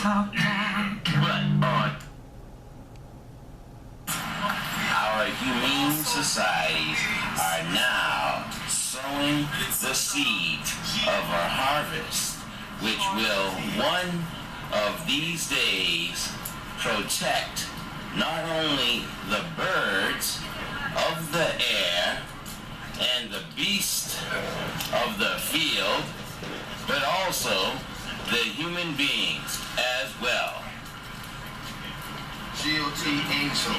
But our humane societies are now sowing the seeds of a harvest, which will one of these days protect not only the birds of the air and the beasts of the field, but also the human beings as well. G.O.T. Angel.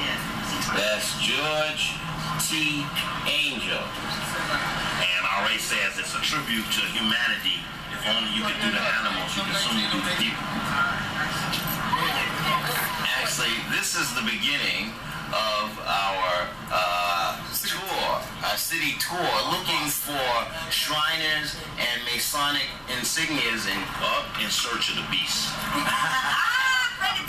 That's George T. Angel. And our race says it's a tribute to humanity. If only you could do the animals, you could soon do the people. Actually, this is the beginning of our tour, our city tour, looking for Shriners and Masonic insignias In search of the beast.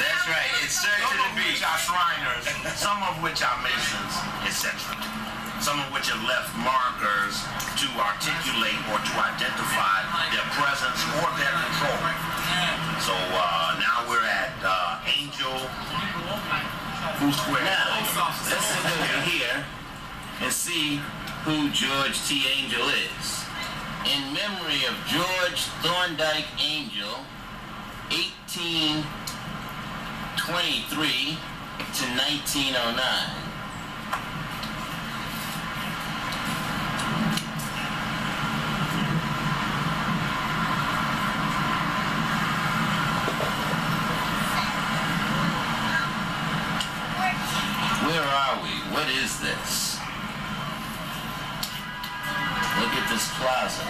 That's right, in search of the beast. Some of which are Shriners, some of which are Masons, etc. Some of which have left markers to articulate or to identify their presence or their control. So now we're at Angel. Who's square? Now, let's look over here and see who George T. Angel is. In memory of George Thorndike Angel, 1823 to 1909. Where are we? What is this? Look at this plaza.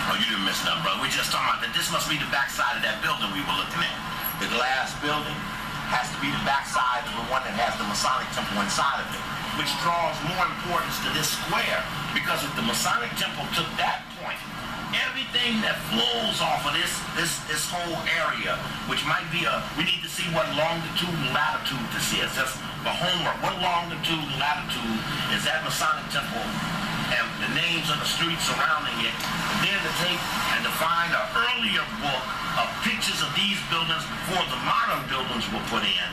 Oh, you didn't miss nothing, brother. We just talking about that. This must be the backside of that building we were looking at. The glass building has to be the backside of the one that has the Masonic temple inside of it, which draws more importance to this square, because if the Masonic temple took that point, everything that flows off of this whole area, which might be we need to see what longitude and latitude this is. That's the homework. What longitude and latitude is that Masonic temple, and the names of the streets surrounding it. Then to take and to find an earlier book of pictures of these buildings before the modern buildings were put in.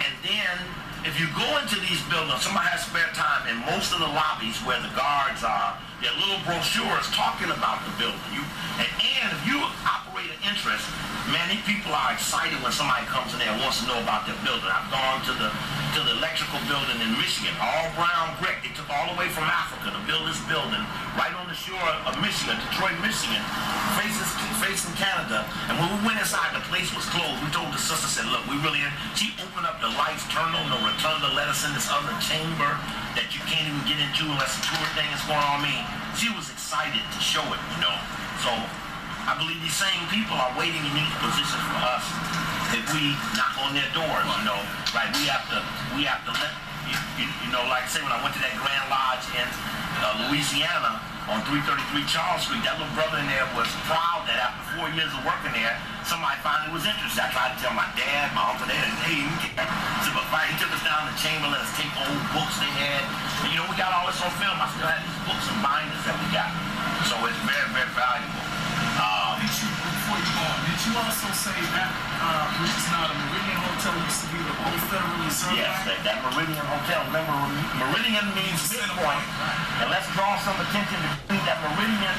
And then if you go into these buildings, somebody has spare time, in most of the lobbies where the guards are, there are little brochures talking about the building. And if you operate an interest, many people are excited when somebody comes in there and wants to know about their building. I've gone to the electrical building in Michigan, all brown brick. They took all the way from Africa to build this building right on the shore of Michigan, Detroit, Michigan, facing Canada. And when we went inside, the place was closed. We told the sister, said, look, we really, she opened up the lights, turned on the rotunda, let us in this other chamber that you can't even get into unless a tour thing is going on. She was excited to show it, you know. So I believe these same people are waiting in these positions for us if we knock on their doors, you know. Right? We have to let, you know, like say when I went to that Grand Lodge in Louisiana on 333 Charles Street, that little brother in there was proud that after 4 years of working there, somebody finally was interested. I tried to tell my dad, my uncle, they didn't he took us down to the chamber, let us take old books they had. And, you know, we got all this on film. I still have these books and binders that we got. So it's very, very valuable. Before you go on, did you also say that which is now the Meridian Hotel used to be the old Federal Reserve? Yes, that Meridian Hotel. Remember, Meridian means midpoint. And let's draw some attention to that Meridian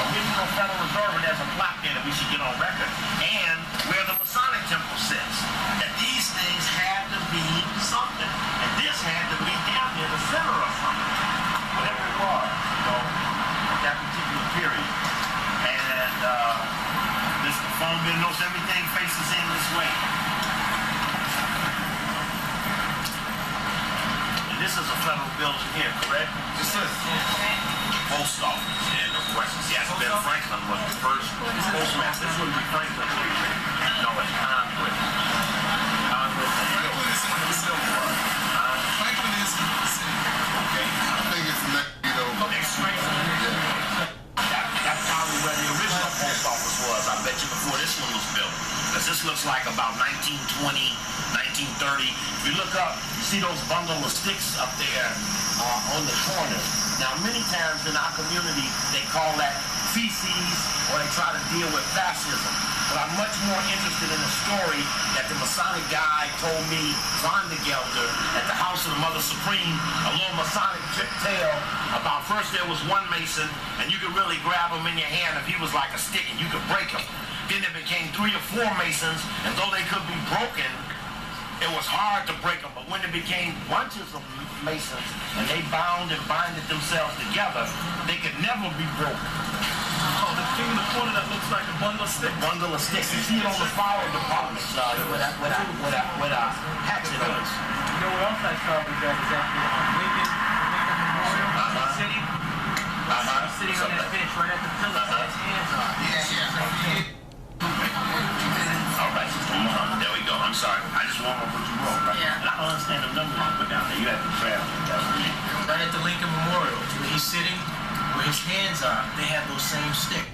original Federal Reserve, and there's a plaque there that we should get on record. And where the Masonic temple sits. That these things had to be something. And this had to be down near the center of something. Whatever it was, you know, at that particular period. And this phone bill knows everything faces in this way. And this is a federal building here, correct? This is. Post office. Yeah, no questions. Yes, Ben Franklin was the first postmaster. This would be Franklin. No, it's Congress. Franklin is in the city. Franklin is in the city. Okay. I think it's Magneto. That's probably where the original post office was. I bet you before this one was built. Because this looks like about 1920, 1930. If you look up, you see those bundle of sticks up there on the corner. Now, many times in our community, they call that feces or they try to deal with fascism. But I'm much more interested in the story that the Masonic guy told me, Zondergelder, at the House of the Mother Supreme, a little Masonic tale about first there was one Mason and you could really grab him in your hand if he was like a stick and you could break him. Then there became 3 or 4 Masons, and though they could be broken, it was hard to break them. But when it became bunches of Masons and they bound and binded themselves together, they could never be broken. Oh, the thing in the corner that looks like a bundle of sticks. A bundle of sticks. You see it on the fire department with a hatchet on it. You know where else I saw was that exactly Lincoln Memorial City. Sitting on that bench right at the pillar with his hands on. All right, there we go. I'm sorry. I just want to put you wrong. Right? Yeah. And I don't understand the number you put down there. You have to travel. Right at the Lincoln Memorial, where he's sitting, where his hands are, they have those same sticks.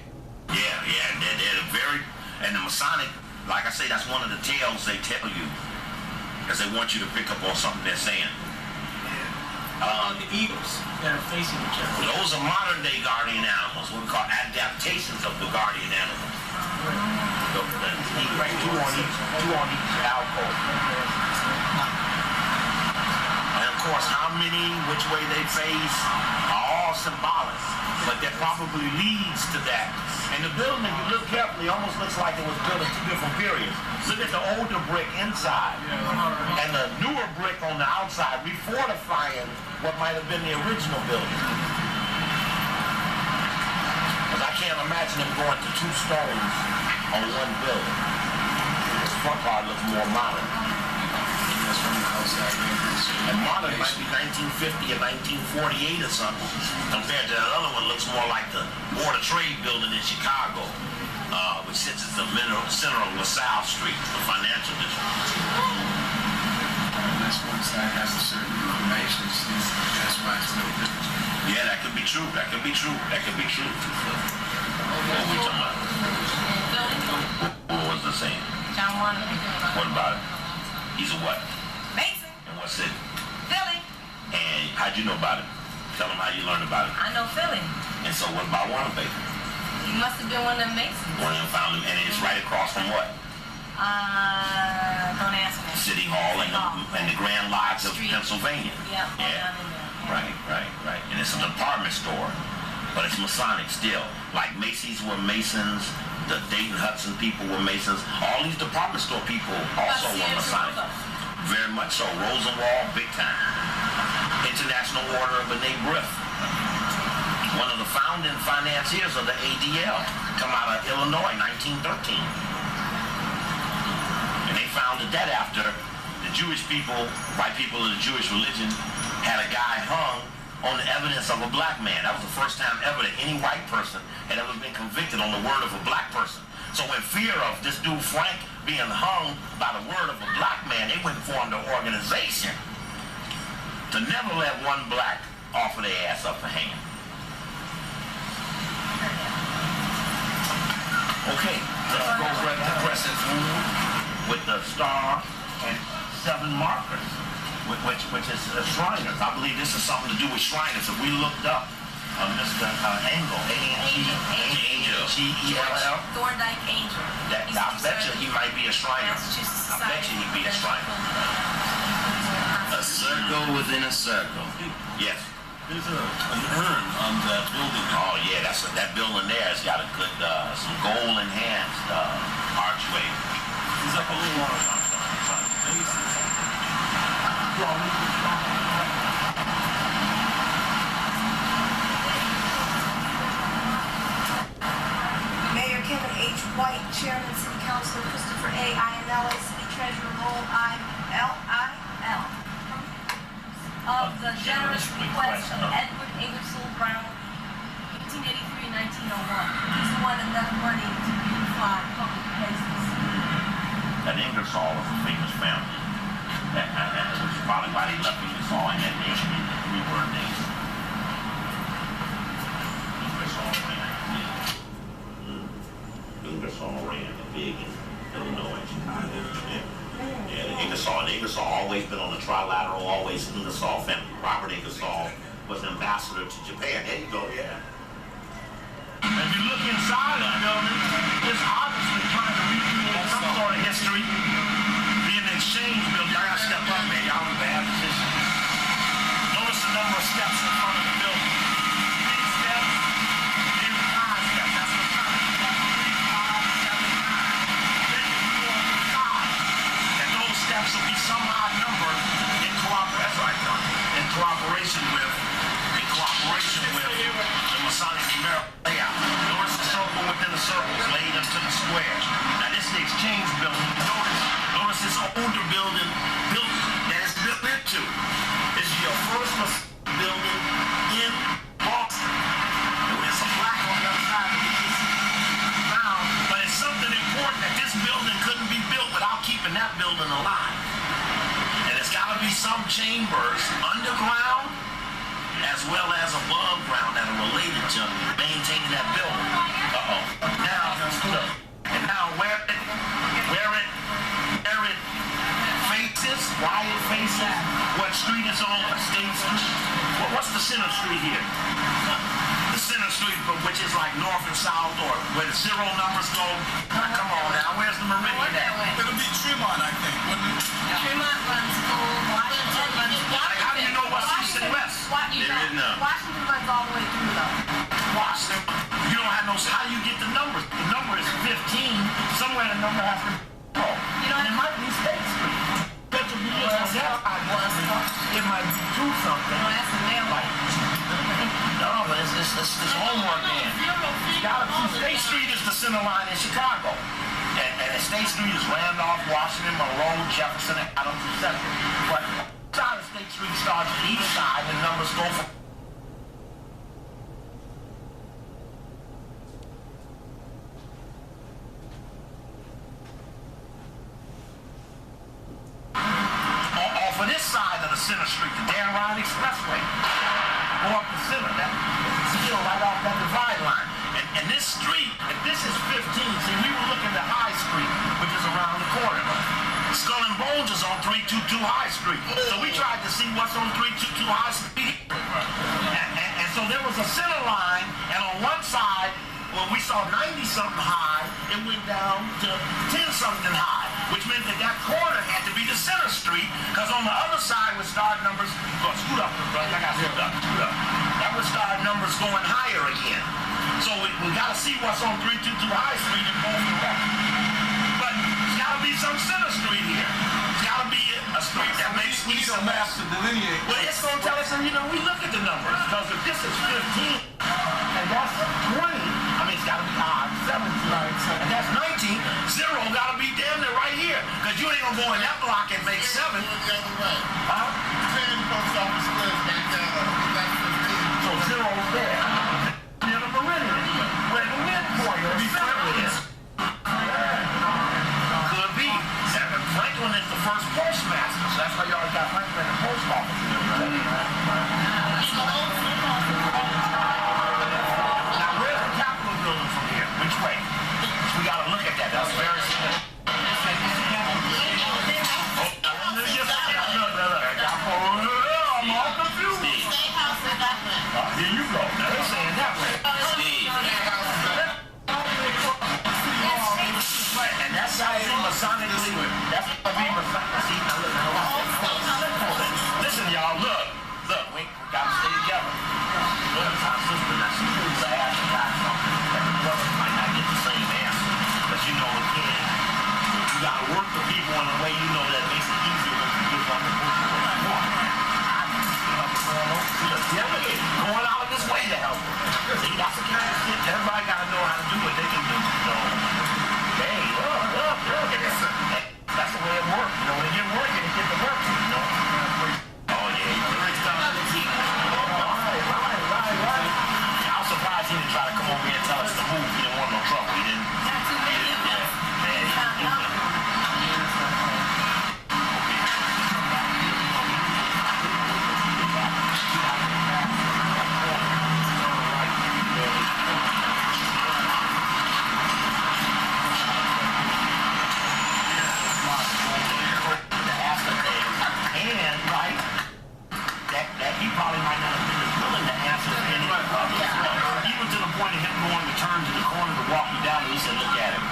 Yeah. They're very, and the Masonic, like I say, that's one of the tales they tell you, because they want you to pick up on something they're saying. How about the eagles that are facing each other? Those are modern day guardian animals, what we call adaptations of the guardian animal. Right, two on each alcove. And of course, how many, which way they face, are all symbolic, but that probably leads to that. And the building, if you look carefully, almost looks like it was built in 2 different periods. Look at the older brick inside, and the newer brick on the outside, refortifying what might have been the original building. Because I can't imagine them going to 2 stones on one building. This front part looks more modern. That's from the outside. And modern might be 1950 or 1948 or something, compared to that other one looks more like the Board of Trade building in Chicago, which sits at the center of LaSalle Street, the financial district. Unless one side has a certain information, that's why it's no different. Yeah, that could be true. What are we talking about? What was the saying? John Warner. What about it? He's a what? Mason. And what city? Philly. And how'd you know about it? Tell them how you learned about it. I know Philly. And so what about Warner Baker? He must have been one of them Masons. One of them found him, and it's right across from what? Don't ask me. City Hall and the Grand Lodge of Street. Pennsylvania. Yep, Yeah. down in there. Right. And it's a department store, but it's Masonic still. Like Macy's were Masons, the Dayton Hudson people were Masons. All these department store people also were Masonic. Very much so. Rosenwald, big time. International Order of B'nai B'rith. One of the founding financiers of the ADL, come out of Illinois, 1913. And they founded that after the Jewish people, white people of the Jewish religion, had a guy hung on the evidence of a black man. That was the first time ever that any white person had ever been convicted on the word of a black person. So in fear of this dude Frank being hung by the word of a black man, they went and formed an organization to never let one black offer their ass up for hanging. Okay, let's go right to crescent moon with the star and 7 markers, which is Shriners. I believe this is something to do with Shriners. If we looked up Mr. Engel, A-N-G-E-L-L. Thorndike Angel. I bet you he might be a Shriner. Massachusetts I bet you he'd be a Shriner. A circle within a circle. Yes. There's an urn on that building. Oh yeah, that building there has got a good, some gold enhanced archway. It's like a little Mayor Kevin H. White, Chairman, City Councilor Christopher A. Ionella, City Treasurer Lowell I.L. Of the generous request of Edward Ingersoll Brown, 1883 and 1901. He's the one that left money to beautify public places. That Ingersoll is a famous family. That was probably why they left Ingersoll in that nation in the 3-word name. Ingersoll ran the big in Illinois, Chicago. Yeah, the Ingersoll always been on the trilateral, always Ingersoll family. Robert Ingersoll was ambassador to Japan. There you go, yeah. If you look some chambers underground as well as above ground that are related to maintaining that building. Now, look, and now where it faces, why it faces, what street it's on, State Street. What's the center street here? The center street, which is like north and south, or where the zero numbers go. Come on now, where's the meridian at? It'll be Tremont, I think, wouldn't it? Tremont runs through Washington runs through. How do you know what's east and west? Washington runs all the way through though. Washington. You don't have no. How do you get the numbers? The number is 15. Somewhere the number has to go. And it might be State Street. It might be two something. That's the mail. No, but it's homework then. State Street is the center line in Chicago. And State Street is Randolph, Washington, Monroe, Jefferson, Adams, etc. But side of State Street starts each side and numbers go from for this side of the center street, the Dan Ryan Expressway. Go up the center, it's still right off that divide line. And this street, if this is 15, see, we were looking at High Street, which is around the corner. Skull and Bones is on 322 High Street. So we tried to see what's on 322 High Street. And so there was a center line, and on one side, when we saw 90-something high, it went down to 10-something high, which meant that that corner had to be the center street, because on the other side would start numbers, scoot up, brother, I got to scoot up. That would start numbers going higher again. So we got to see what's on 322 High Street and go correct. But it's got to be some center street here. It's got to be a street that makes east and west. To delineate. Well, it's going to tell us, we look at the numbers, because if this is 15, and that's 20, I mean, it's got to be odd, 17, and that's 19, zero got to be damn near right here, because you ain't going to go in that block and make 7. The other way. Huh? 10 post office squares back down. That's 15. So zero's there. Near the meridian, where the midpoint or the center is. Could be. And Franklin is the first postmaster, so that's why you always got Franklin in the post office. Now, where's the Capitol building from here? Which way? We got to look at that. That's very significant. I'm all confused. Here you go. Now they're saying that way. And that's how it is Masonically. That's how it is Masonically. Listen, y'all, look, we got to stay together. Look, it's our sister that she was asked about something that the brothers might not get the same answer. But you know, again, you got to work the people in a way you know that makes it easier when you give up the person what you want. Going out of this way to help them. See, that's the kind of shit. Everybody got to know how to do what they can do. So, hey, look. That's the way it works. You know, when you get working, you get the work, you know. Oh, yeah. Right. I was surprised he didn't try to come over here and tell us to move. He didn't want no trouble. He didn't. He probably might not have been as willing to answer any even to the point of him going to turn to the corner to walk you down, and he said, look at him.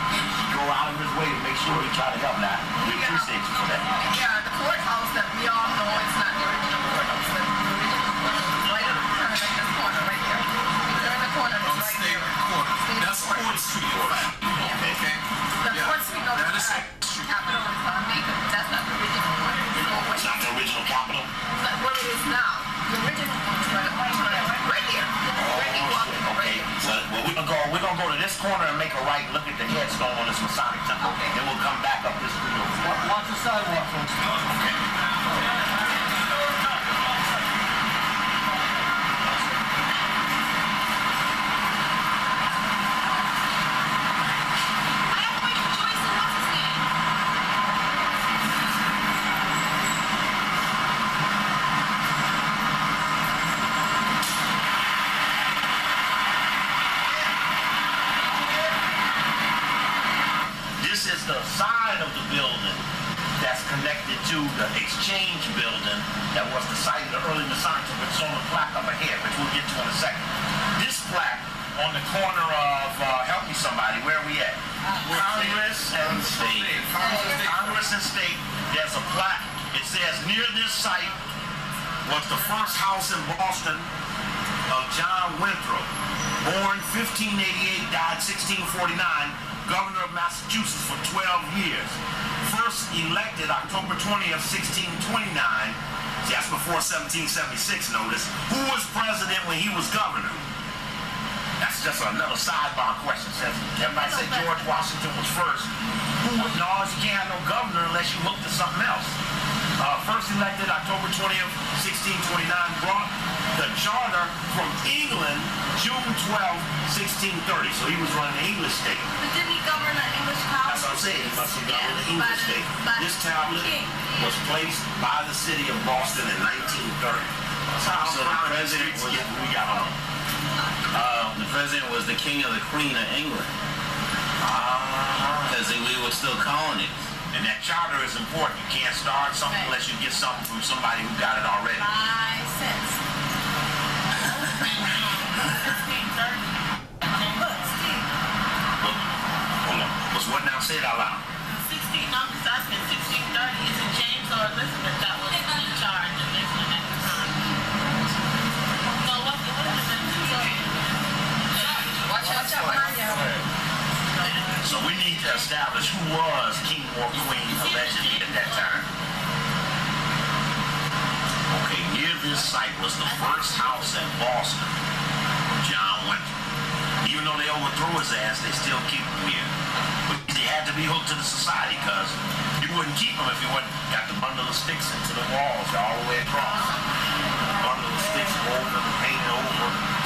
Go out of his way to make sure he try to help that. We appreciate you for that. Yeah, the courthouse that we all know, it's not the original courthouse. The original courthouse is right up kind of like this corner right here. If you're in the corner, it's right there. That's Court Street. Okay. The Court Street over there. Capitol is on Macon. That's not the original one. It's not the original Capitol? Where it is now. The original one is right here. Okay. Well, we're gonna go to this corner and make a right and look at the headstone on this Masonic temple. Okay. Then we'll come back up this street. Watch the sidewalk, folks. Okay. to the exchange building that was the site of the early Masonic, which is on the plaque up ahead, which we'll get to in a second. This plaque on the corner of, help me somebody, where are we at? Congress and State. Congress and State. There's a plaque. It says, near this site was the first house in Boston of John Winthrop, born 1588, died 1649, governor of Massachusetts for 12 years. First elected October 20th, 1629. See, that's before 1776, notice. Who was president when he was governor? That's just another sidebar question. Everybody said George Washington was first. Who would know? You can't have no governor unless you looked at something else. First elected October 20th, 1629, brought the charter from England June 12th, 1630. So he was running the English state. But didn't he govern an English colony? That's what I'm saying. He must have governed the English state. This tablet was placed by the city of Boston in 1930. That's how So the president was we got on. the president was the king of the queen of England because we were still colonies. And that charter is important. You can't start something unless you get something from somebody who got it already. $0.05. Look, Steve. Hold on. What's what now? Say it out loud. 16, no, because I said 1630. Is it James or Elizabeth that was in charge of England at the time? So what's the Watch out behind you. So we need to establish who was king or queen allegedly at that time. Okay, near this site was the first house in Boston, John Winthrop. Even though they overthrew his ass, they still keep him here. But he had to be hooked to the society because you wouldn't keep him if you wouldn't got the bundle of sticks into the walls all the way across. The bundle of sticks over, painted over.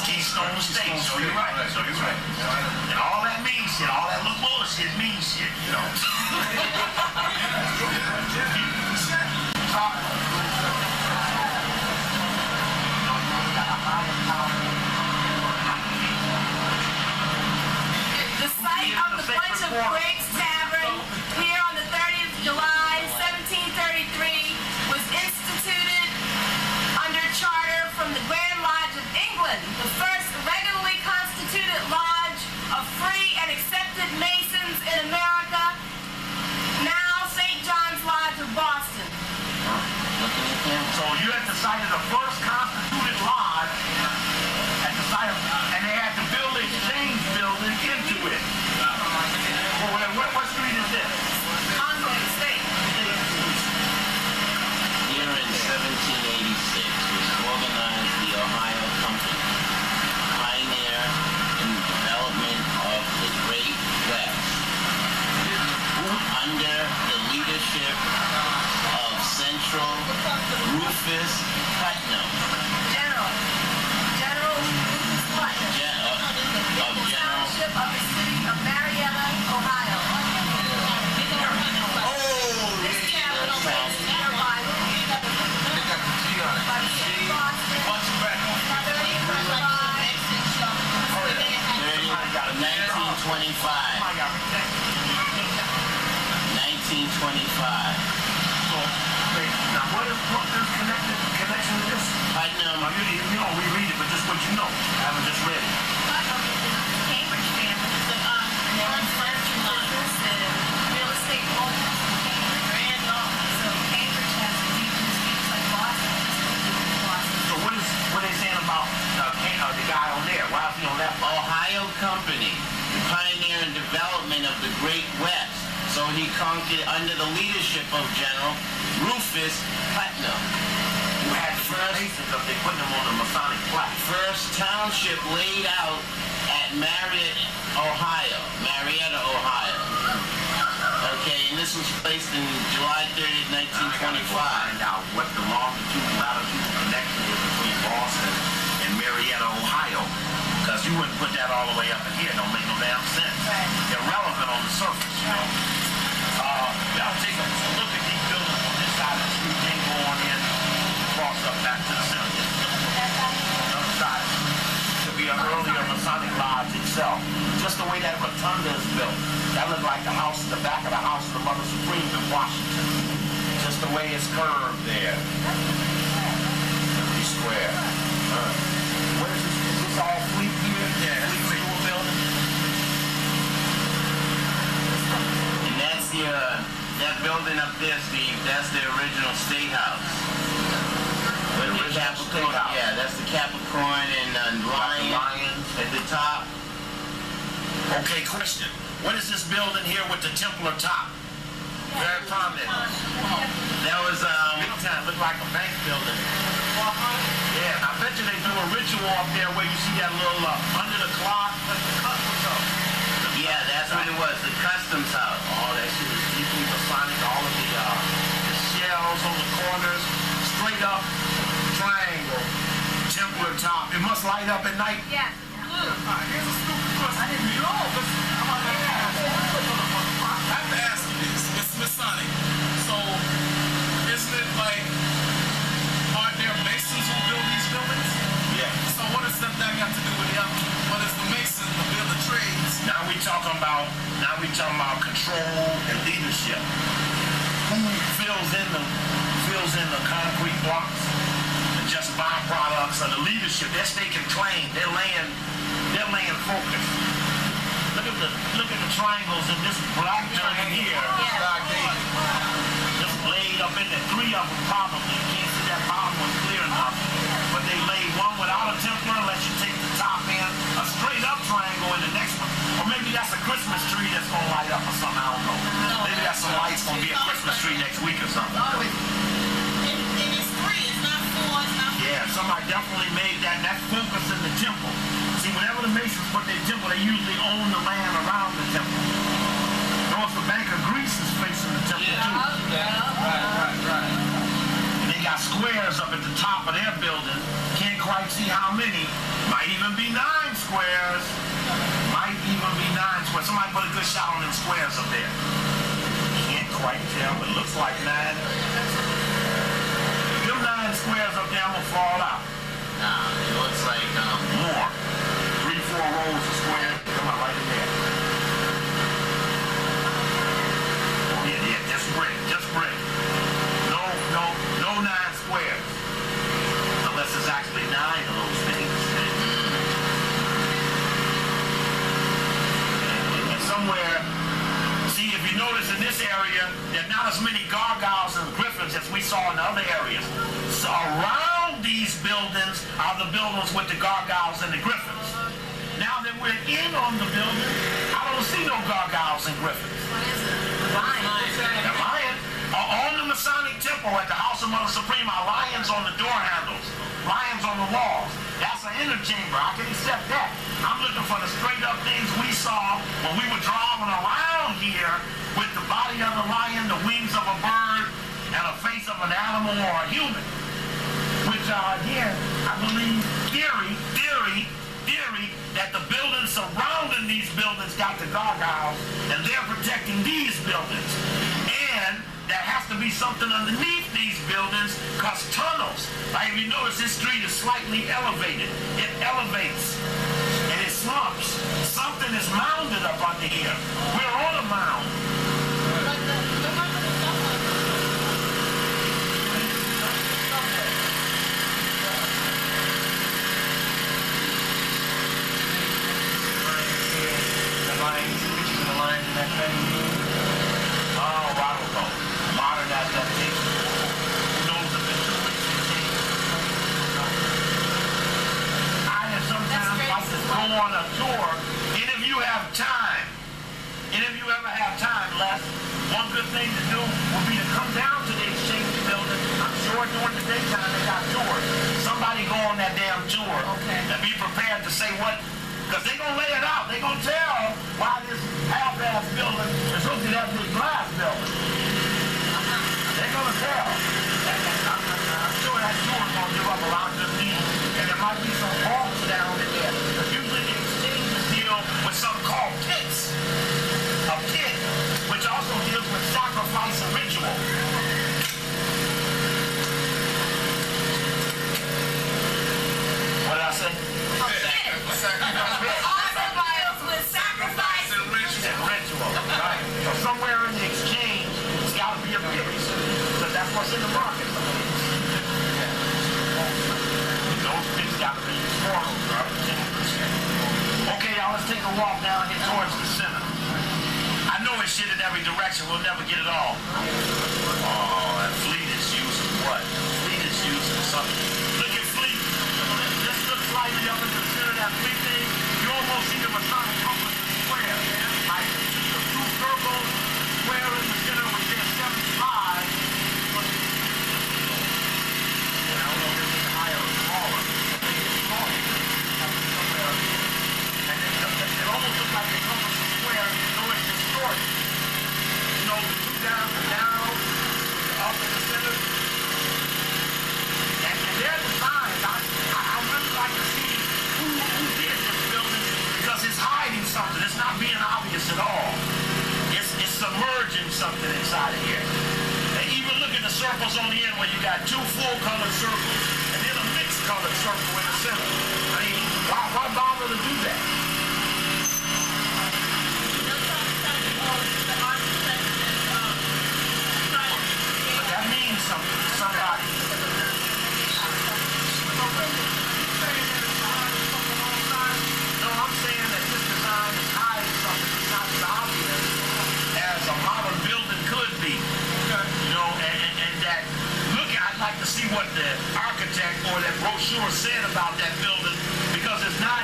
Keystone State, so you're right. And all that means shit, all that little bullshit means shit, you know. The site of the Bunch of Grapes Tavern here on the 30th of July, 1733 was instituted under charter from the Grand Lodge of England, the first regularly constituted lodge of free and accepted Masons in America, now St. John's Lodge of Boston. So you're at the site of the first constituted lodge, at the site of, and they had to build the exchange building into it. What street is this? Congress State. Here in 1786 was organized the Ohio Company, pioneer in the development of the Great West, under the leadership of Central Rufus Putnam. General Rufus Putnam. Of General. Township of the city of Marietta, Ohio. This capital is nearby. By the city of Boston. What's the record? 1925. 1925. Now what is connection to this? Putnam. You know, we read it, but just what you know. I haven't just read it. conquered under the leadership of General Rufus Putnam. You had the Masons up there putting them on the Masonic plaque. First township laid out at Marietta, Ohio. Okay, and this was placed in July 30th, 1925. Find out what the longitude and latitude connection is between Boston and Marietta, Ohio. Because you wouldn't put that all the way up in here. Don't make no damn sense. Irrelevant on the surface, you know. Y'all take a look at these buildings on this side of the street. Then go on in, cross up back to the center. Another side. Could be an earlier Masonic lodge itself. Just the way that rotunda is built. That looked like the house, the back of the house of the Mother Supreme in Washington. Just the way it's curved there. Liberty Square. What is this? Is this all Fleet here? Yeah, Fleet School building? And that's that building up there, Steve, that's the original State House. With the Capricorn, yeah, that's the Capricorn and Lions at the top. Okay, question. What is this building here with the Templar top? Very prominent. That was, Big time, looked like a bank building. Yeah, I bet you they do a ritual up there where you see that little under the clock. yeah, that's what it was, the Customs House. All that shit is deeply Masonic. All of the shells on the corners, straight up triangle, Templar top. It must light up at night. Yeah. Here's a stupid question. I didn't know. I have to ask you this. It's Masonic. So, isn't it like, aren't there Masons who build these buildings? Yeah. So what does that got to do with the other? What is the Mason to build the trades? Now we talking about control and leadership. Who fills in the concrete blocks? And just byproducts of the leadership. They're staking claim. They're laying focus. Look at the triangles in this black building here. Just laid up in there. 3 of them probably. You can't see that bottom one clear enough. But they laid one without a Templar unless you take the top end. A straight up triangle in the next one. Or maybe that's a Christmas tree that's going to light up or something. I don't know. Maybe that's some lights going to be a Christmas tree next week or something. And it's 3, it's not 4, it's not 5. Yeah, somebody definitely made that focus in the temple. See, whenever the Masons put their temple, they usually own the land around the temple. Notice the Bank of Greece is facing the temple too. Right. And they got squares up at the top of their building. Can't quite see how many. Might even be 9 squares. Somebody put a good shot on them squares up there. Can't quite tell, but it looks like 9. Them 9 squares up there, I'm gonna fall out. Nah, it looks like, More. 3-4 rows of squares. Come on, right in there. Yeah, just brick. No 9 squares. Unless there's actually 9 of those things. And somewhere, see, if you notice in this area, there are not as many gargoyles and griffins as we saw in the other areas. So around these buildings are the buildings with the gargoyles and the griffins. Now that we're in on the building, I don't see no gargoyles and griffins. What is it? The lion. On the Masonic temple at the House of Mother Supreme are lions on the door handles, lions on the walls. That's an inner chamber. I can accept that. I'm looking for the straight up things we saw when we were driving around here with the body of the lion, the wings of a bird, and a face of an animal or a human. Which are, again, I believe, theory, that the buildings surrounding these buildings got the gargoyles, and they're protecting these buildings. And there has to be something underneath these buildings, because tunnels, like if you notice this street is slightly elevated. It elevates, and it slumps. Something is mounded up under here. We're on a mound. On a tour, and if you ever have time, during the daytime, they got tours. Somebody go on that damn tour and be prepared to say what, because they're going to lay it out. They're going to tell why this half-ass building is hooked to that big glass building. They're going to tell. I'm sure that tour's going to give up a lot of good meaning. And there might be some faults down in there. Because usually the exchanges deal with something called kits. A kit, which also deals with sacrifice and ritual. What did I say? Sacrifice and ritual. Right. So somewhere in the exchange, it's got to be a kit. Because that's what's in the market. Those kits got to be formal. Okay, y'all, let's take a walk down here towards the center. I know it's shit in every direction. We'll never get it all. Oh, that Fleet is using what? Fleet is using something. Look at Fleet. Just look slightly up into the center of that Fleet thing. You almost see the Masonic compass in square. Like just a two circles, square in the center which says 75. And I don't know if it's higher or smaller. I think it's smaller. Somewhere. And it almost looks like the compass is square, so it's distorted. You know, the two down, the down, the up in the center. And their designs, I really like to see who did this building, because it's hiding something. It's not being obvious at all. It's submerging something inside of here. And even look at the circles on the end where you got two full-colored circles and then a mixed-colored circle in the center. I mean, why bother to do that? That means something to somebody. No, I'm saying that this design is hiding something that's not as obvious as a modern building could be. You know, and that, look, I'd like to see what the architect or that brochure said about that building, because it's not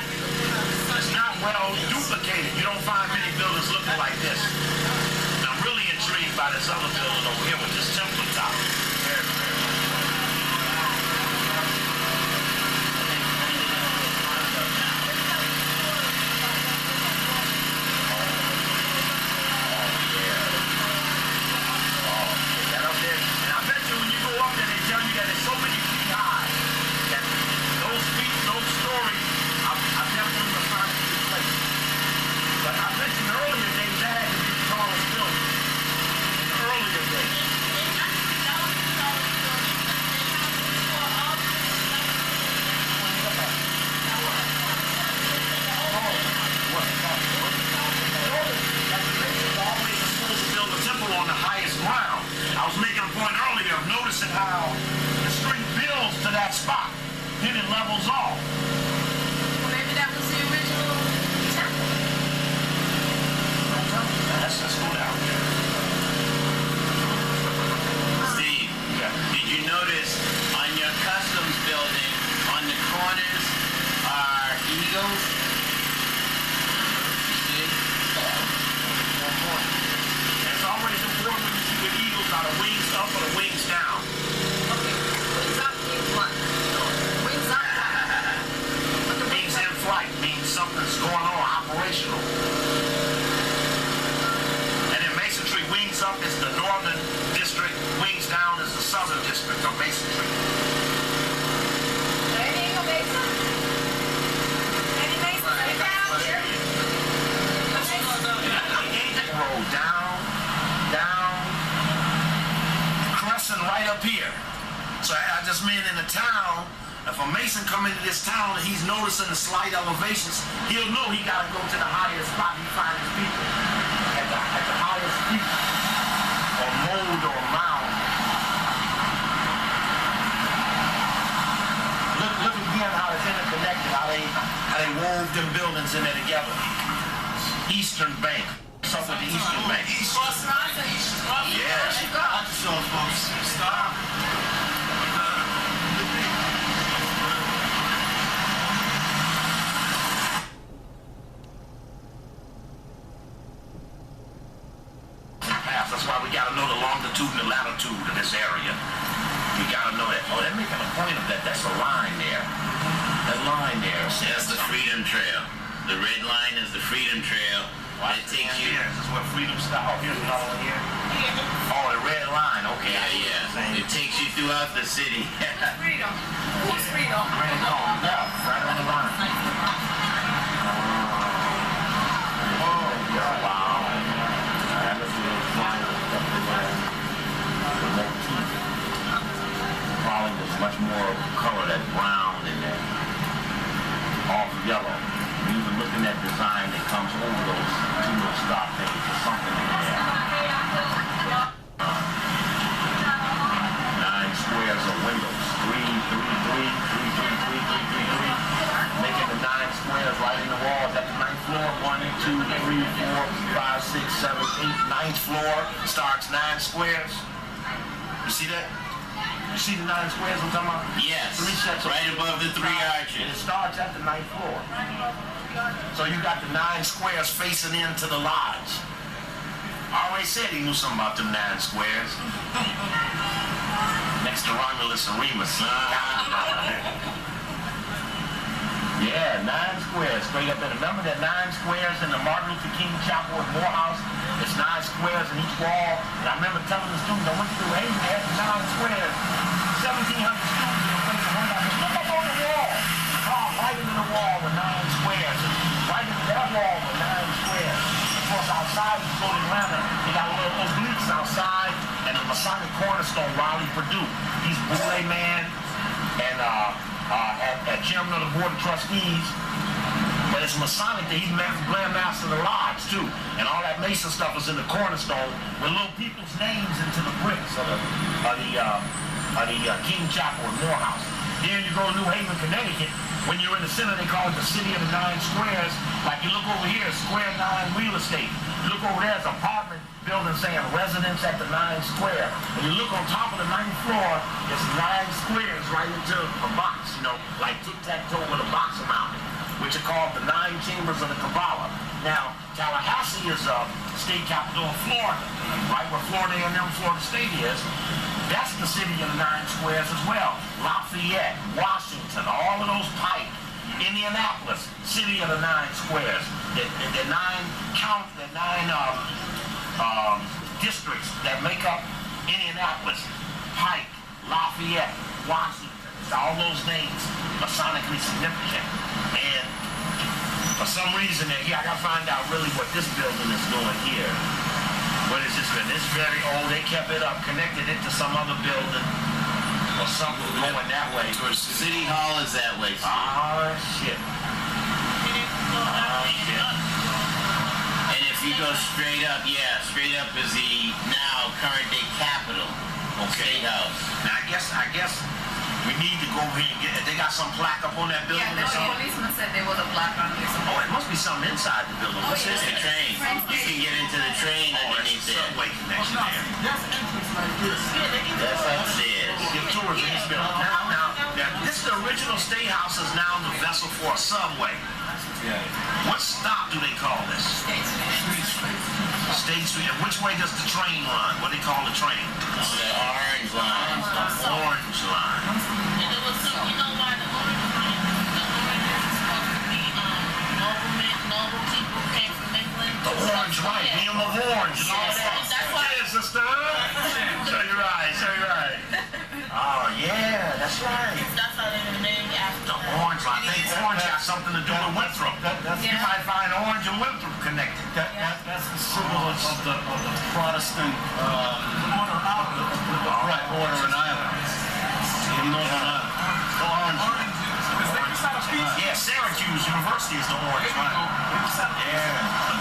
well duplicated. You don't find many buildings looking like this. And I'm really intrigued by this other building over here with this temple top. How the street builds to that spot, then it levels off. Well, maybe that was the original temple. Let's go down there. Steve, did you notice on your customs building, on the corners are eagles? You see? It's always important when you see the eagles are the wings up or the wings down. Wings up means what? Wings up. But the Wings in flight means something's going on, operational. And in masonry, wings up is the northern district, wings down is the southern district of masonry. Any Mason? Any Mason? Any down here? Roll down, crescent right up here. So I just mean in the town, if a Mason come into this town and he's noticing the slight elevations, he'll know he got to go to the highest spot he finds his people. At the highest peak, or mold or mound. Look again how it's interconnected, how they wove them buildings in there together. Eastern Bank. Something with the Eastern Bank. Yeah. So, folks, stop. That's why we got to know the longitude and the latitude of this area. We got to know that. Oh, they're making a point of that. That's a line there. That line there. That's the Freedom Trail. The red line is the Freedom Trail. It takes you. This is where freedom stops. Oh, here's another one here. Oh, the red line. Okay. Yeah. It takes you throughout the city. Freedom. Who's freedom? Right on the line. Oh, yeah. Wow. That looks a little fine. The motif. Probably there's much more color, that brown and that off yellow. Even looking at design that comes over those two little stop things, there's something in there. 9 squares of windows. 3, 3, 3, 3, 3, 3, 3, 3, 3. Making the 9 squares right in the walls at the 9th floor. 1, 2, 3, 4, 5, 6, 7, 8. 9th floor starts 9 squares. You see that? You see the 9 squares I'm talking about? Yes. 3 sets of right above the 3 arches. And it starts at the 9th floor. So you got the 9 squares facing into the lodge. I already said he knew something about them 9 squares. Next to Romulus and Remus. Yeah, 9 squares straight up in. Remember that 9 squares in the Martin Luther King Chapel at Morehouse? It's 9 squares in each wall. And I remember telling the students, I went through Haiti, they had 9 squares. 1,700 students in the place of one. Look up on the wall. Carved right into the wall with 9 squares. And right into that wall with 9 squares. Of course, outside, you go to Atlanta, they got a little obliques outside, and the Masonic cornerstone, Riley Purdue. He's Boule Man, and at chairman of the board of trustees. But it's Masonic that he's Grand Master of the Lodge, too. And all that Mason stuff is in the cornerstone with little people's names into the bricks of the King Chapel in Morehouse. Then you go to New Haven, Connecticut. When you're in the center, they call it the City of the 9 Squares. Like you look over here, Square 9 Real Estate. You look over there, it's an apartment building saying residence at the 9 Square. When you look on top of the 9th floor, it's 9 squares right into a box, like tic-tac-toe with a box around it, which are called the 9 Chambers of the Kabbalah. Now, Tallahassee is a state capital of Florida, right where Florida A&M Florida State is. That's the city of the 9 squares as well. Lafayette, Washington, all of those Pike, Indianapolis, city of the 9 squares. The 9 districts that make up Indianapolis, Pike, Lafayette, Washington. All those names Masonically significant. And for some reason, I gotta find out really what this building is doing here. What is this building? It's very old. They kept it up, connected it to some other building or something going that way. City Hall is that way. Oh, shit. And if you go straight up is the now current day Capitol. Okay. State House. Now, I guess we need to go over here and get it. They got some plaque up on that building Yeah, or the something? policeman said there was a black on this. Oh, it must be something inside the building. What's this? The train. You can get into the train underneath there. Subway connection there. That's entrance like this. That's upstairs. Get tours in this building. Now, this is the original State House is now the vessel for a subway. Yeah. What stop do they call this? State Street. And which way does the train run? What do they call the train? The orange line. Orange line. And it was some, you know why the orange is supposed to be noble people who came from England? The orange, right? Yeah. Neil of Orange and all that. That's why. Yeah, sister. So you're right. Oh, yeah, that's right. That's how they were named after. The orange line. I think orange got something to do with Winthrop. You might find Orange and Winthrop connected. That's the symbol of the Protestant order in Ireland. In Northern Ireland. The orange. Yeah, Syracuse University is the orange line. Yeah.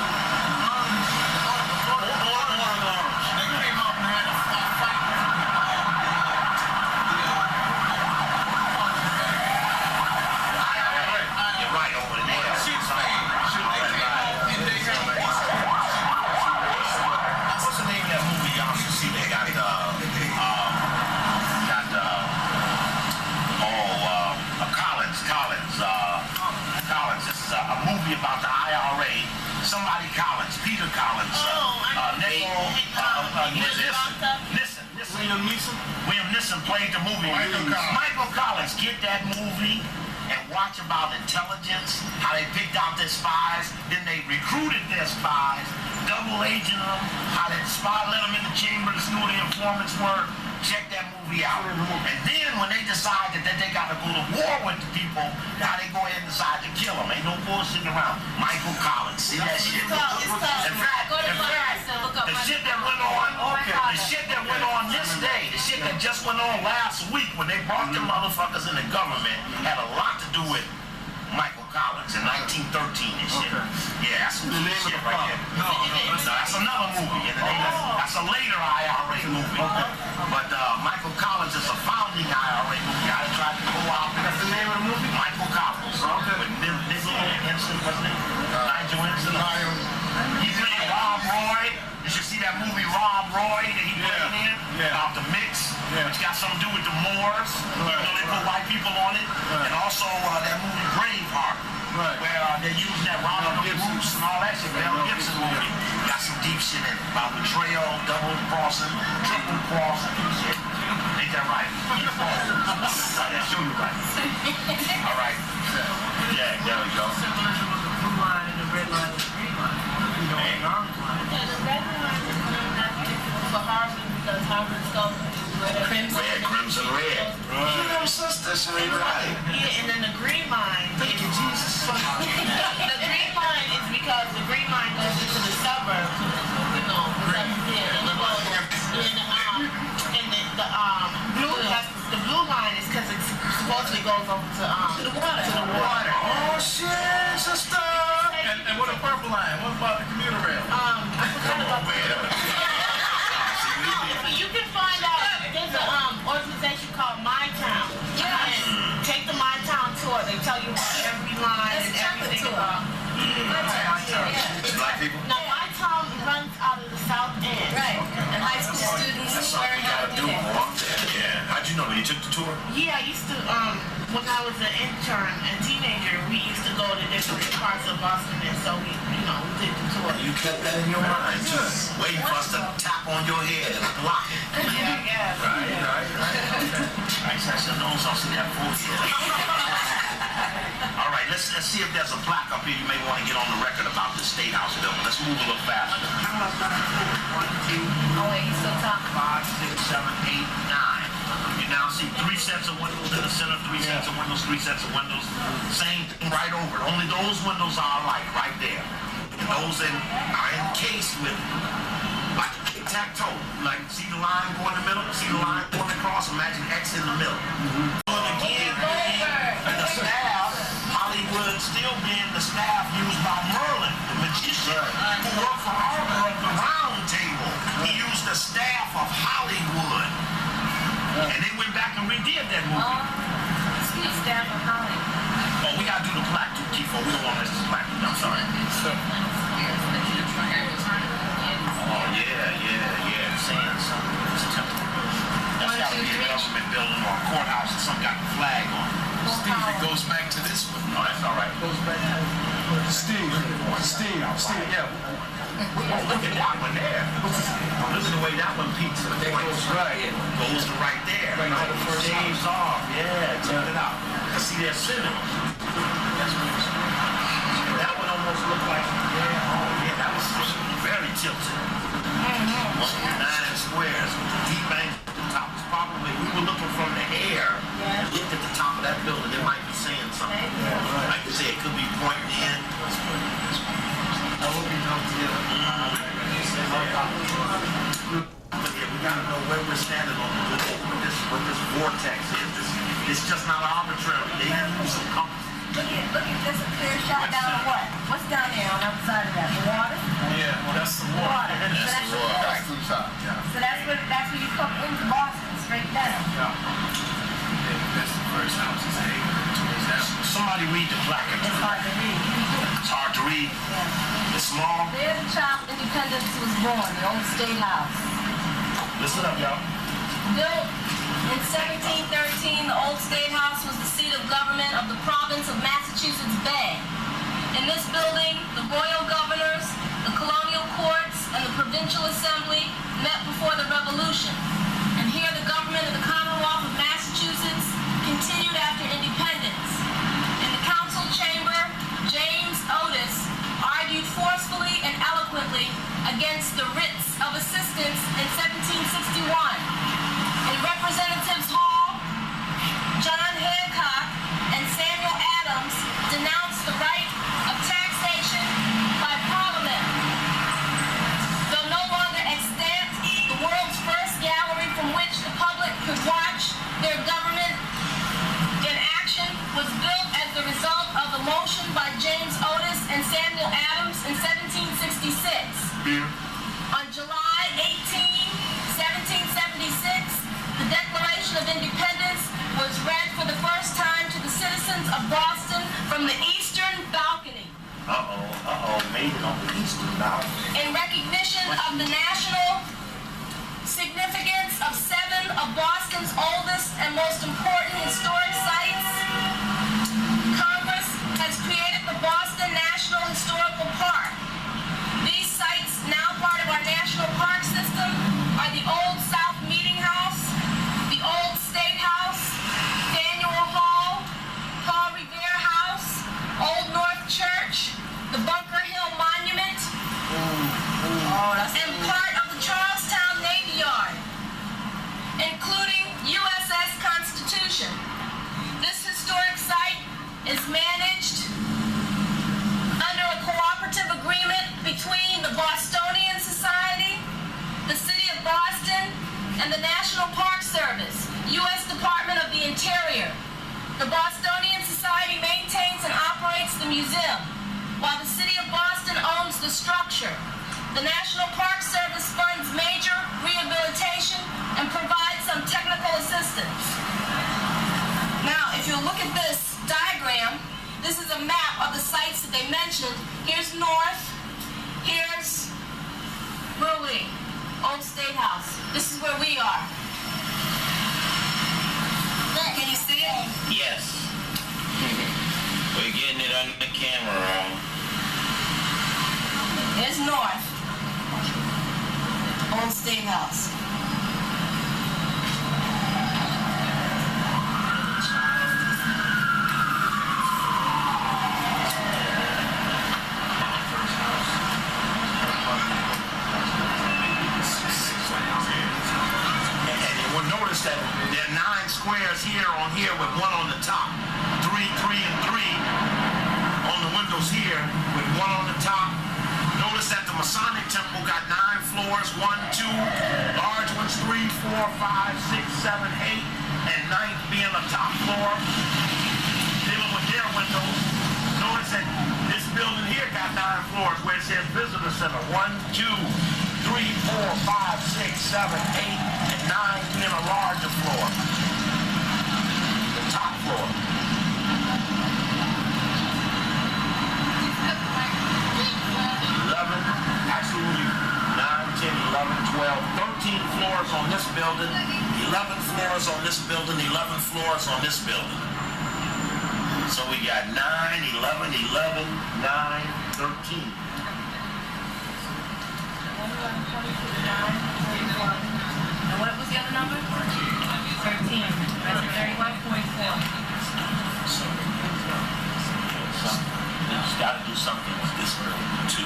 Collins. This is a Jensen played the movie. Michael Collins, get that movie and watch about intelligence, how they picked out their spies, then they recruited their spies, double agent them, how that spy let them in the chamber to see who the informants were. Check that movie out. And then when they decided that they got to go to war with the people, now they go ahead and decide to kill them. Ain't no bullshitting around. Michael Collins, see that shit? In fact, the shit that went on this day, the shit that just went on last week when they brought them motherfuckers in the government had a lot to do with Michael Collins in 1913 and shit. Yeah, that's some shit right there. No, that's another movie. That's a later IRA movie. But Michael Collins is a founding IRA movie. I tried to go out. That's the name of the movie? Michael Collins. With Nigel Henson, what's his name? Nigel Henson. He played Rob Roy. You should see that movie Rob Roy that he played in about the mix, which got something to do with the Moors. You know, they put white people on it. And also that movie Braveheart, where they're using that Robin Hood Bruce and all that shit. Mel Gibson movie. Got some deep shit in it about betrayal, double crossing, triple crossing and shit. Ain't that right? That's show you right. All right. Yeah, there we go. Symbolism of the blue line and the red line and the green line. You know, the orange line. Yeah, the red line is for Harvard because Harvard's gold is crimson. Red, crimson, red. You know, sister, she ain't right. Yeah, and then the green line. Thank you, Jesus. The green line is because the green line goes into the suburbs. You know, and it goes the blue line is because it supposedly goes over to the water. Oh shit, sister. And what a purple line? What about the commuter rail? I forgot about you can find out. There's an organization called My Town. And take the My Town tour. They tell you about every line and everything about. Black people? Now, My Town runs out of the South End. Right. And high school students That's something you gotta do more. Yeah. How'd you know when you took the tour? Yeah, I used to, when I was an intern and teenager, we used to go to different parts of Boston, and so we did the tour. You kept that in your mind, just waiting for us to tap on your head and block it. Yeah, I guess. Right. I should know so I see that bullshit. All right, let's see if there's a plaque up here you may want to get on the record about the State House building. Let's move a little faster. 1, 2, Oh, wait, you still talking? 5, 6, 7, 8, 9. You now see 3 sets of windows in the center, 3 sets of windows, 3 sets of windows. Same thing right over it. Only those windows are alike right there. And those are encased with like tic-tac-toe. Like, see the line going in the middle? See the line going across? Imagine X in the middle. And again, and the staff, Hollywood still being the staff used by Merlin, the magician, who worked for Arthur of the Round Table. He used the staff of Hollywood. And they went back and redid that movie. Staff of Hollywood. Oh, we gotta do the plaque too, Kifo. We don't want to miss this plaque. I'm sorry. Oh, yeah. Saying something. It's temple. That's gotta be a government building or a courthouse or something got the flag on it. Steve, it goes back to this one. No, that's all right. Steve, yeah. Oh, look at that one there. Look at the way that one peaks. But they goes right. Goes to right there. Right now the first shaves off. Yeah, check it out. I see that cinema. That's what it's. That one almost looked like, that was very tilted. 9 squares with the deep angle at the top. It's probably, we were looking from the air and looked at the top of that building. It might be saying something. Like you say, it could be pointing in. I hope you come together. But yeah, we gotta know where we're standing on what this vortex is. It's just not arbitrary. They use some compass. Look at, there's a clear shot down to what? What's down there on the other side of that? The water? Yeah, that's the water. That's the water. That's the top, yeah. So that's where you come into Boston, straight down. That's the first house is towards that. Somebody read the plaque. It's hard to read. It's hard to read. Yeah. It's small. There the child of independence was born, the old State House. Listen up, y'all. Built in 1713, the old State House was the seat of government of the province of Massachusetts Bay. In this building, the royal governors, the colonial courts, and the provincial assembly met before the Revolution. And here the of government of the Commonwealth of Massachusetts continued after independence. In the council chamber, James Otis argued forcefully and eloquently against the writs of assistance in 1761. In Representatives Hall, John Hancock and Samuel Adams denounced the right of taxation by Parliament. Though no longer extant, the world's first gallery from which the public could watch their government in action was built as the result of a motion by James Otis and Samuel Adams in 1766. On July 18, 1776, the Declaration of Independence was read for the first time to the citizens of Boston from the eastern balcony. Made it on the eastern balcony. In recognition of the national significance of 7 of Boston's oldest and most important historic sites, Congress has created the Boston National Historical Park. These sites, now part of our national park system, are the Old South Meeting House, the Old State House, Faneuil Hall, Paul Revere House, Old North Church, the Bunker Hill Monument, and part of the Charlestown Navy Yard, including USS Constitution. This historic site is managed under a cooperative agreement between the Bostonian Society, the City of Boston, and the National Park Service, U.S. Department of the Interior. The Bostonian Society maintains and operates the museum, while the City of Boston owns the structure. The National Park Service funds major rehabilitation and provides some technical assistance. Now, if you look at this diagram, this is a map of the sites that they mentioned. Here's North, here's Brewery, Old State House. This is where we are. Can you see it? Yes. We're getting it on the camera. There's North, Old State House. That there are 9 squares here with 1 on the top. 3, 3, and 3 on the windows here with 1 on the top. Notice that the Masonic temple got 9 floors, 1, 2, large ones, 3, 4, 5, 6, 7, 8, and 9th being the top floor. Dealing with their windows. Notice that this building here got 9 floors where it says visitor center. 1, 2, 3, 4, 5, 6, 7, 8, and 9 being a larger floor. The top floor. 11, absolutely 9, 10, 11, 12, 13 floors on this building, 11 floors on this building, 11 floors on this building. So we got 9, 11, 11, 9, 13. And what was the other number? 13. That's 31.4. Just got to do something with this building too.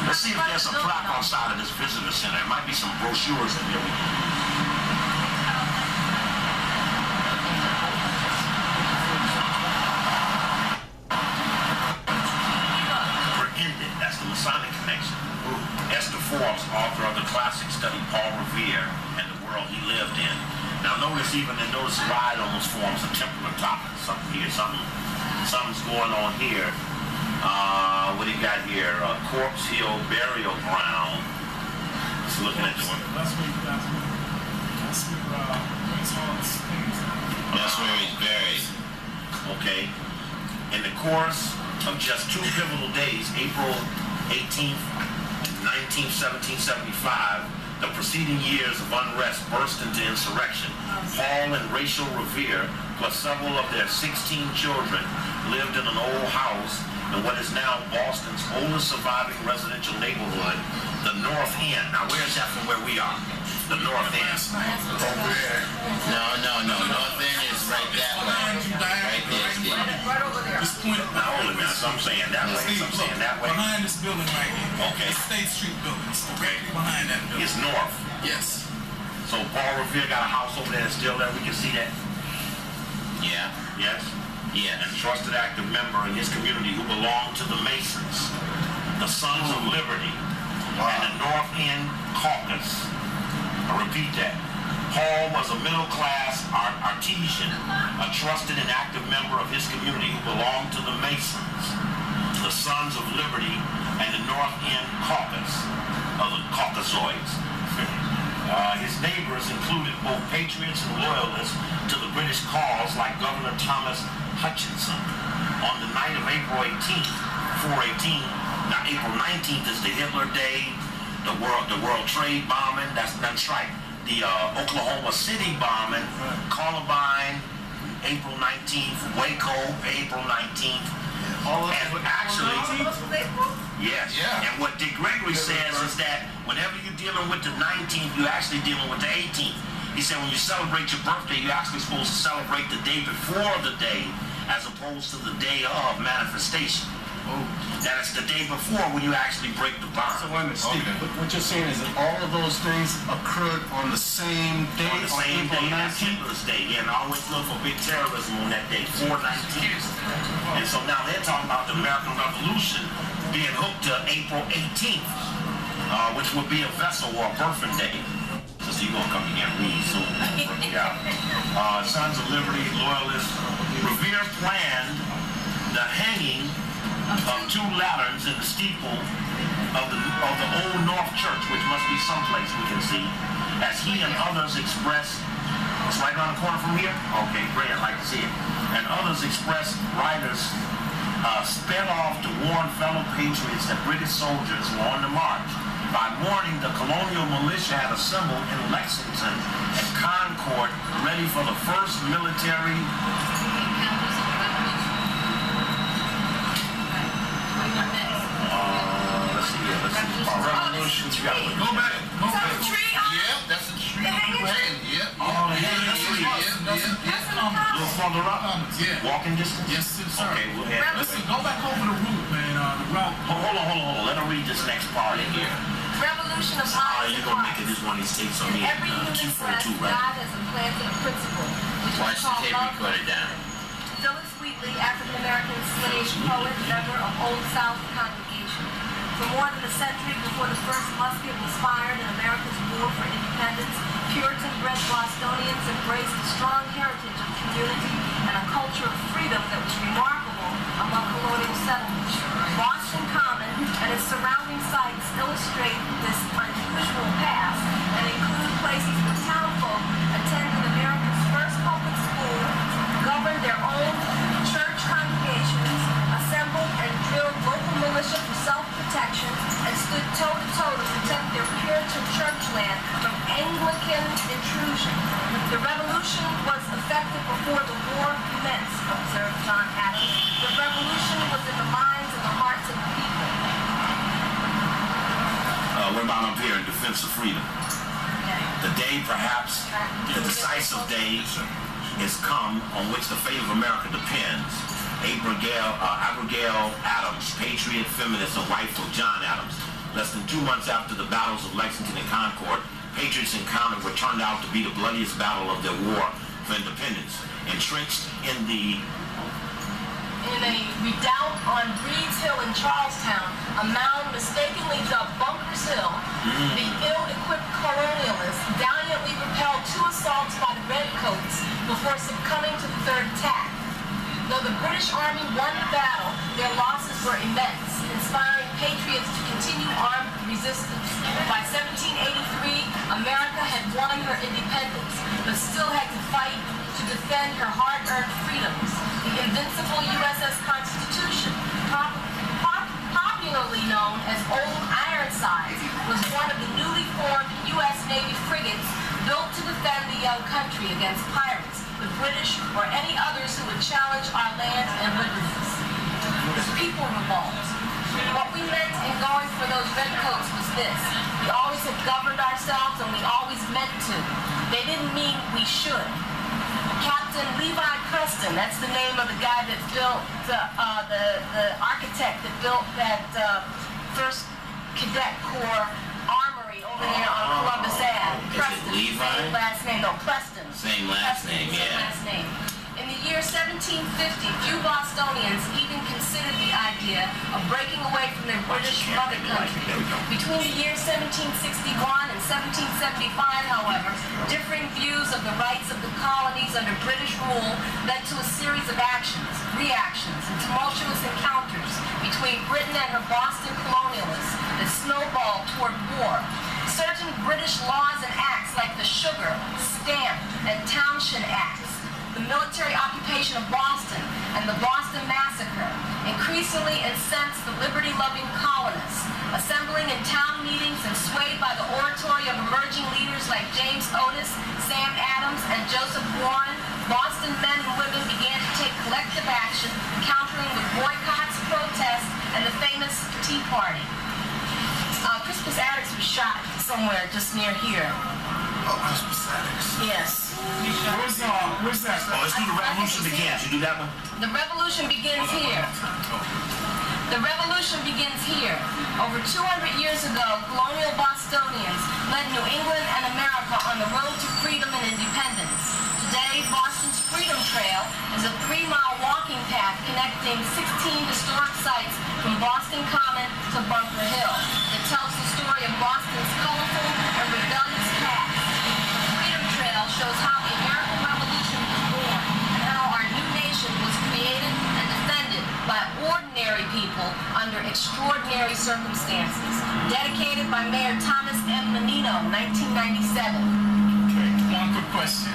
Let's see if there's a plaque on the side of this visitor center. There might be some brochures in here. Masonic connection. Esther Forbes, author of the classic study Paul Revere and the world he lived in. Now notice even in those ride almost forms a temporal topic. Something here, something's going on here. What do you got here? Corpse Hill Burial Ground. Just looking at the one. That's where he's buried. Okay. In the course of just 2 pivotal days, April 18th, 19th, 1775, the preceding years of unrest burst into insurrection. Paul and Rachel Revere, plus several of their 16 children, lived in an old house in what is now Boston's oldest surviving residential neighborhood, the North End. Now, where's that from where we are? The North End. Over there. No. North End is right that way. Right there, Steve. Right over there. Just point it Now, hold it now. So I'm saying that way. So I'm saying that way. Behind this building right here. Okay. It's State Street building. It's directly behind that building. It's north. Yes. So Paul Revere got a house over there that's still there. We can see that. Yeah. Yes. Yes. And trusted active member in his community who belonged to the Masons, the Sons of Liberty, and the North End Caucus. I repeat that. Paul was a middle-class artisan, a trusted and active member of his community who belonged to the Masons, the Sons of Liberty, and the North End Caucus, of the Caucasoids. His neighbors included both patriots and loyalists to the British cause, like Governor Thomas Hutchinson. On the night of April 18th, 418, now April 19th is the Hitler Day, the World Trade bombing, that's right. The Oklahoma City bombing, Columbine, April 19th, Waco, April 19th. And actually, yes. Yeah. And what Dick Gregory says is that whenever you're dealing with the 19th, you're actually dealing with the 18th. He said when you celebrate your birthday, you're actually supposed to celebrate the day before the day as opposed to the day of manifestation. That is the day before when you actually break the bond. So wait a minute, Steve, what you're saying is that all of those things occurred on the same day, On the same April day, that's 19th? Hitler's Day. Yeah, and I always look for big terrorism on that day, 4/19. And so now they're talking about the American Revolution being hooked to April 18th, which would be a vessel or a birthing day. So you're going to come in here and read soon. Yeah. Sons of Liberty, Loyalists. Revere planned the hanging of 2 lanterns in the steeple of the Old North Church, which must be someplace we can see, as he and others expressed. It's right around the corner from here? Okay, great, I'd like to see it. And others expressed writers sped off to warn fellow patriots that British soldiers were on the march. By morning, the colonial militia had assembled in Lexington and Concord, ready for the first military. Revolutions. Go back. Tree on Yeah, that's the tree. The hanging tree? Yeah. Oh, the hanging tree. A little further up. Yeah. Walking distance? Yes, sir. Okay, we'll head. Listen, go back over the route, man. The route. Hold on. Let her read this next part in here. Revolution of You're going to make it this one of these tapes on me. Every human breast, 242, right? God has implanted a principle, which Watch is the called tape love. recorder down. Phyllis Wheatley, African-American slave poet, member of Old South congregation. For more than a century before the first musket was fired in America's war for independence, Puritan-bred Bostonians embraced a strong heritage of community and a culture of freedom that was remarkable among colonial settlements. Boston Common and its surrounding sites illustrate this unusual past and include places where townfolk attended America's first public school, governed their own church congregations, assembled and drilled local militia for self-protection, and stood toe-to-toe to protect their Puritan church land from Anglican intrusion. The revolution was effective before the war commenced, observed John Adams. The revolution was in the minds and the hearts of the people. What about up here in defense of freedom? The day, perhaps, the decisive day is come on which the fate of America depends. Abigail Adams, patriot, feminist, and wife of John Adams. Less than 2 months after the battles of Lexington and Concord, patriots encountered what turned out to be the bloodiest battle of their war for independence. Entrenched in a redoubt on Breed's Hill in Charlestown, a mound mistakenly dubbed Bunker's Hill, the ill-equipped colonialists valiantly repelled 2 assaults by the Redcoats before succumbing to the 3rd attack. Though the British Army won the battle, their losses were immense, inspiring patriots to continue armed resistance. By 1783, America had won her independence, but still had to fight to defend her hard-earned freedoms. The invincible USS Constitution, popularly known as Old Ironsides, was one of the newly formed U.S. Navy frigates built to defend the young country against pirates, the British, or any others who would challenge our land and liberties. people revolt. What we meant in going for those red coats was this. We always have governed ourselves and we always meant to. They didn't mean we should. Captain Levi Preston, that's the name of the guy that built, the architect that built that 1st Cadet Corps armory over there on Columbus Ave. Is it Levi? Same last name, no, Preston. Same last name, Same yeah. last name. In the year 1750, few Bostonians even considered the idea of breaking away from their British mother country. Between the years 1761 and 1775, however, differing views of the rights of the colonies under British rule led to a series of actions, reactions, and tumultuous encounters between Britain and her Boston colonialists that snowballed toward war. Certain British laws and acts like the Sugar, Stamp, and Townshend Acts, the military occupation of Boston, and the Boston Massacre increasingly incensed the liberty-loving colonists, assembling in town meetings and swayed by the oratory of emerging leaders like James Otis, Sam Adams, and Joseph Warren. Boston men and women began to take collective action, countering with boycotts, protests, and the famous Tea Party. Crispus Attucks was shot somewhere just near here. Oh, Crispus Attucks. Yes. Where's that? Oh, let's do the revolution begins. You do that one? The revolution begins here. The revolution begins here. Over 200 years ago, colonial Bostonians led New England and America on the road to freedom and independence. Today, Boston's Freedom Trail is a 3-mile walking path connecting 16 historic sites from Boston Common to Bunker Hill. It tells the story of Boston's colorful and rebellious past. The Freedom Trail shows how the American Revolution was born and how our new nation was created and defended by ordinary people under extraordinary circumstances. Dedicated by Mayor Thomas M. Menino, 1997. Okay, one quick question.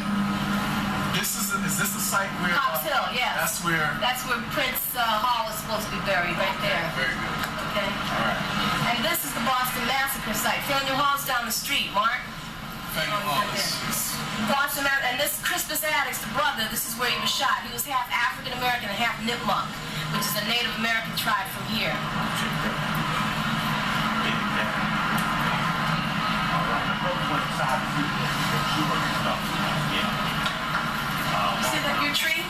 Is this the site where... Cops Hill, yes. That's where Prince Hall is supposed to be buried, right there. Very good. Okay. All right. And this is the Boston Massacre site. Faneuil Hall's down the street, Mark. Faneuil Hall is... Boston, and this Crispus Attucks, the brother, this is where he was shot. He was half African American and half Nipmuc, which is a Native American tribe from here. You see that your tree?